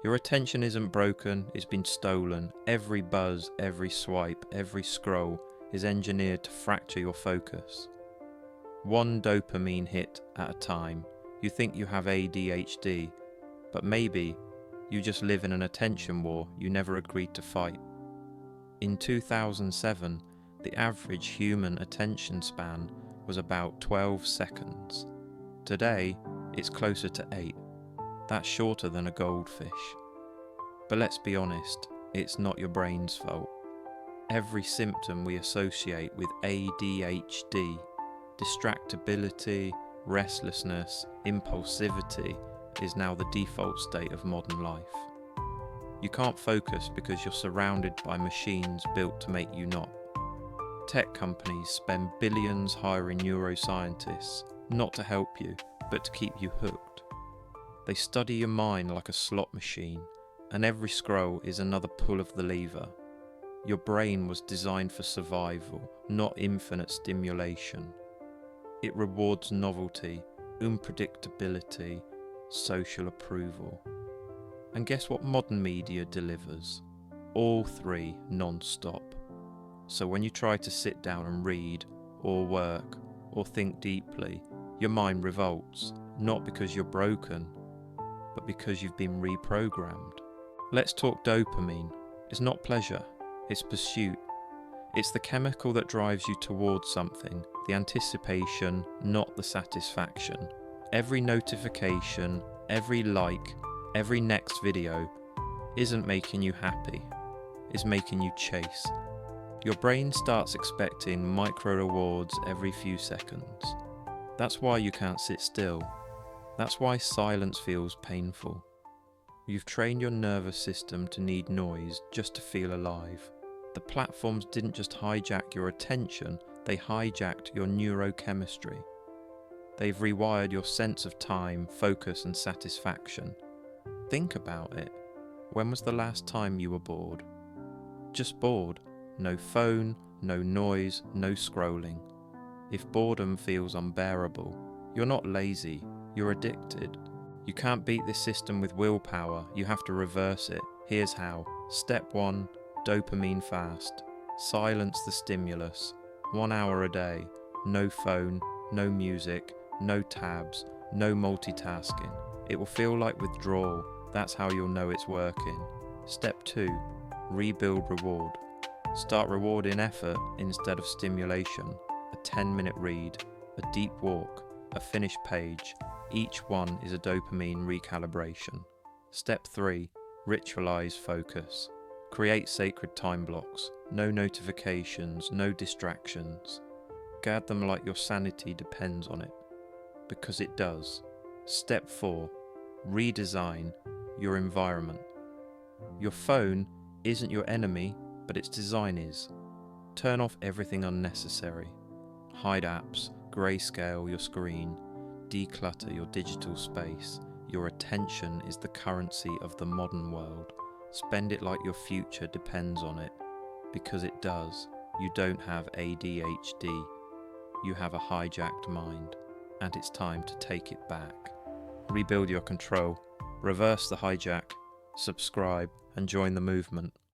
Your attention isn't broken, it's been stolen. Every buzz, every swipe, every scroll is engineered to fracture your focus. One dopamine hit at a time. You think you have ADHD, but maybe you just live in an attention war you never agreed to fight. In 2007, the average human attention span was about 12 seconds. Today, it's closer to 8. That's shorter than a goldfish. But let's be honest, it's not your brain's fault. Every symptom we associate with ADHD, distractibility, restlessness, impulsivity, is now the default state of modern life. You can't focus because you're surrounded by machines built to make you not. Tech companies spend billions hiring neuroscientists, not to help you, but to keep you hooked. They study your mind like a slot machine, and every scroll is another pull of the lever. Your brain was designed for survival, not infinite stimulation. It rewards novelty, unpredictability, social approval. And guess what modern media delivers? All three non-stop. So when you try to sit down and read, or work, or think deeply, your mind revolts, not because you're broken, but because you've been reprogrammed. Let's talk dopamine. It's not pleasure, it's pursuit. It's the chemical that drives you towards something, the anticipation, not the satisfaction. Every notification, every like, every next video isn't making you happy, it's making you chase. Your brain starts expecting micro rewards every few seconds. That's why you can't sit still. That's why silence feels painful. You've trained your nervous system to need noise just to feel alive. The platforms didn't just hijack your attention, they hijacked your neurochemistry. They've rewired your sense of time, focus and satisfaction. Think about it. When was the last time you were bored? Just bored. No phone, no noise, no scrolling. If boredom feels unbearable, you're not lazy, you're addicted. You can't beat this system with willpower, you have to reverse it. Here's how. Step 1, dopamine fast. Silence the stimulus. 1 hour a day. No phone, no music, no tabs, no multitasking. It will feel like withdrawal, that's how you'll know it's working. Step 2, rebuild reward. Start rewarding effort instead of stimulation. A 10-minute read, a deep walk, a finished page. Each one is a dopamine recalibration. Step 3, ritualize focus. Create sacred time blocks. No notifications, no distractions. Guard them like your sanity depends on it. Because it does. Step 4, redesign your environment. Your phone isn't your enemy, but its design is. Turn off everything unnecessary. Hide apps, grayscale your screen, declutter your digital space. Your attention is the currency of the modern world. Spend it like your future depends on it. Because it does. You don't have ADHD. You have a hijacked mind. And it's time to take it back. Rebuild your control. Reverse the hijack. Subscribe and join the movement.